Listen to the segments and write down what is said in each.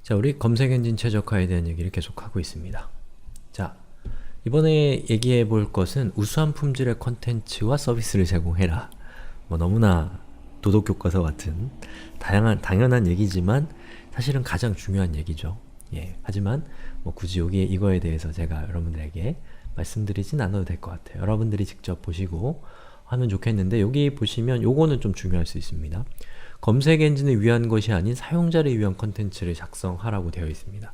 자, 우리 검색엔진 최적화에 대한 얘기를 계속하고 있습니다. 자, 이번에 얘기해 볼 것은 우수한 품질의 콘텐츠와 서비스를 제공해라. 뭐 너무나 도덕교과서 같은 당연한 얘기지만 사실은 가장 중요한 얘기죠. 예, 하지만 뭐 굳이 이거에 대해서 제가 여러분들에게 말씀드리진 않아도 될 것 같아요. 여러분들이 직접 보시고 하면 좋겠는데, 여기 보시면 요거는 좀 중요할 수 있습니다. 검색 엔진을 위한 것이 아닌 사용자를 위한 콘텐츠를 작성하라고 되어 있습니다.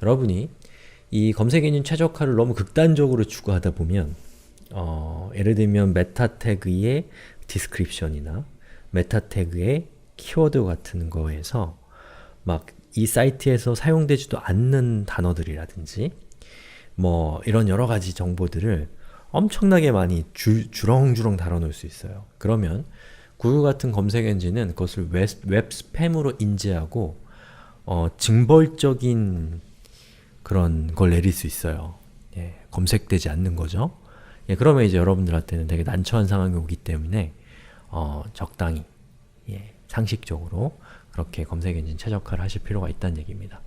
여러분이 이 검색 엔진 최적화를 너무 극단적으로 추구하다 보면 예를 들면 메타 태그의 디스크립션이나 메타 태그의 키워드 같은 거에서 막 이 사이트에서 사용되지도 않는 단어들이라든지 뭐 이런 여러 가지 정보들을 엄청나게 많이 주렁주렁 달아놓을 수 있어요. 그러면 구글 같은 검색 엔진은 그것을 웹 스팸으로 인지하고 징벌적인 그런 걸 내릴 수 있어요. 예, 검색되지 않는 거죠. 예, 그러면 이제 여러분들한테는 되게 난처한 상황이 오기 때문에 적당히 상식적으로 그렇게 검색 엔진 최적화를 하실 필요가 있다는 얘기입니다.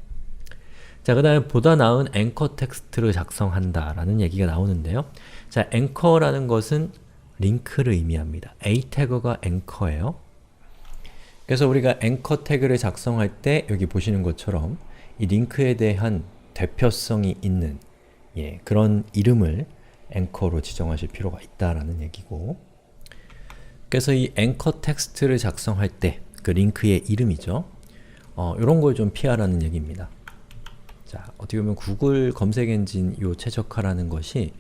자, 그 다음에 보다 나은 앵커 텍스트를 작성한다 라는 얘기가 나오는데요. 자, 앵커라는 것은 링크를 의미합니다. A 태그가 앵커예요. 그래서 우리가 앵커 태그를 작성할 때 여기 보시는 것처럼 이 링크에 대한 대표성이 있는 그런 이름을 앵커로 지정하실 필요가 있다라는 얘기고, 그래서 이 앵커 텍스트를 작성할 때 그 링크의 이름이죠. 이런 걸 좀 피하라는 얘기입니다. 자, 어떻게 보면 구글 검색 엔진 요 최적화라는 것이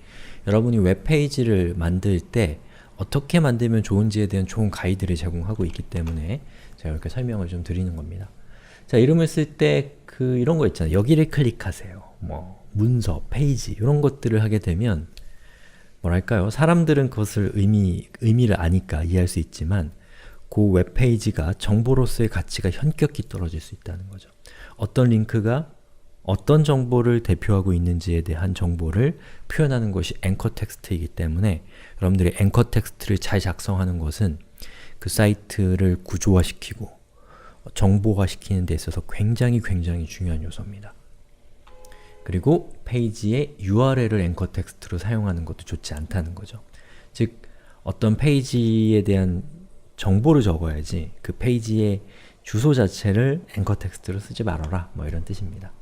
여러분이 웹페이지를 만들 때 어떻게 만들면 좋은지에 대한 좋은 가이드를 제공하고 있기 때문에 제가 이렇게 설명을 좀 드리는 겁니다. 자, 이름을 쓸 때 이런 거 있잖아요. 여기를 클릭하세요. 뭐 문서, 페이지 이런 것들을 하게 되면 뭐랄까요? 사람들은 그것을 의미를 아니까 이해할 수 있지만 그 웹페이지가 정보로서의 가치가 현격히 떨어질 수 있다는 거죠. 어떤 링크가 어떤 정보를 대표하고 있는지에 대한 정보를 표현하는 것이 앵커 텍스트이기 때문에 여러분들이 앵커 텍스트를 잘 작성하는 것은 그 사이트를 구조화시키고 정보화시키는 데 있어서 굉장히 중요한 요소입니다. 그리고 페이지의 URL을 앵커 텍스트로 사용하는 것도 좋지 않다는 거죠. 즉, 어떤 페이지에 대한 정보를 적어야지 그 페이지의 주소 자체를 앵커 텍스트로 쓰지 말아라, 뭐 이런 뜻입니다.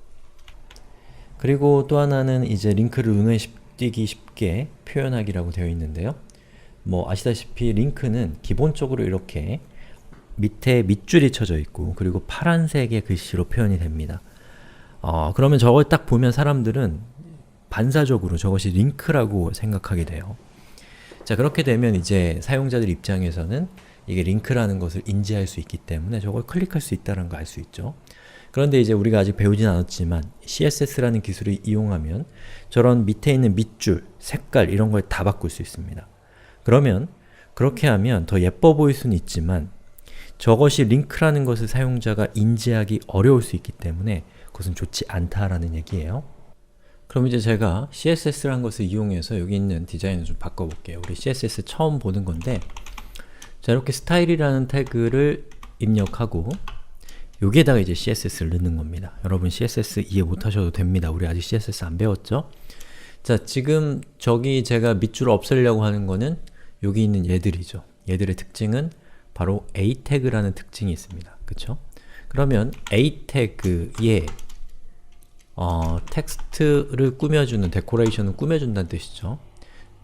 그리고 또 하나는 이제 링크를 눈에 띄기 쉽게 표현하기라고 되어 있는데요. 뭐 아시다시피 링크는 기본적으로 이렇게 밑에 밑줄이 쳐져 있고 그리고 파란색의 글씨로 표현이 됩니다. 그러면 저걸 딱 보면 사람들은 반사적으로 저것이 링크라고 생각하게 돼요. 자, 그렇게 되면 이제 사용자들 입장에서는 이게 링크라는 것을 인지할 수 있기 때문에 저걸 클릭할 수 있다는 걸 알 수 있죠. 그런데 이제 우리가 아직 배우진 않았지만 CSS라는 기술을 이용하면 저런 밑에 있는 밑줄, 색깔 이런 걸 다 바꿀 수 있습니다. 그러면 그렇게 하면 더 예뻐 보일 수는 있지만 저것이 링크라는 것을 사용자가 인지하기 어려울 수 있기 때문에 그것은 좋지 않다라는 얘기예요. 그럼 이제 제가 CSS라는 것을 이용해서 여기 있는 디자인을 좀 바꿔볼게요. 우리 CSS 처음 보는 건데, 자, 이렇게 스타일이라는 태그를 입력하고 여기에다가 이제 CSS를 넣는 겁니다. 여러분 CSS 이해 못하셔도 됩니다. 우리 아직 CSS 안 배웠죠? 자, 지금 저기 제가 밑줄을 없애려고 하는 거는 여기 있는 얘들이죠. 얘들의 특징은 바로 A 태그라는 특징이 있습니다. 그쵸? 그러면 A 태그에 텍스트를 꾸며주는, 데코레이션을 꾸며준다는 뜻이죠.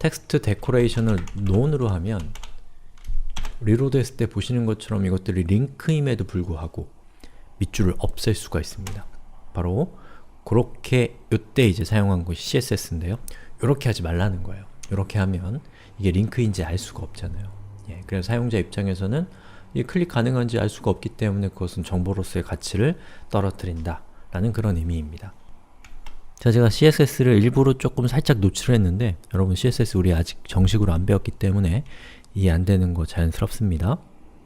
텍스트 데코레이션을 none으로 하면 리로드 했을 때 보시는 것처럼 이것들이 링크임에도 불구하고 밑줄을 없앨 수가 있습니다. 바로 그렇게 이때 이제 사용한 것이 CSS인데요. 이렇게 하지 말라는 거예요. 이렇게 하면 이게 링크인지 알 수가 없잖아요. 그래서 사용자 입장에서는 이게 클릭 가능한지 알 수가 없기 때문에 그것은 정보로서의 가치를 떨어뜨린다 라는 그런 의미입니다. 자, 제가 CSS를 일부러 조금 살짝 노출을 했는데 여러분 CSS 우리 아직 정식으로 안 배웠기 때문에 이해 안 되는 거 자연스럽습니다.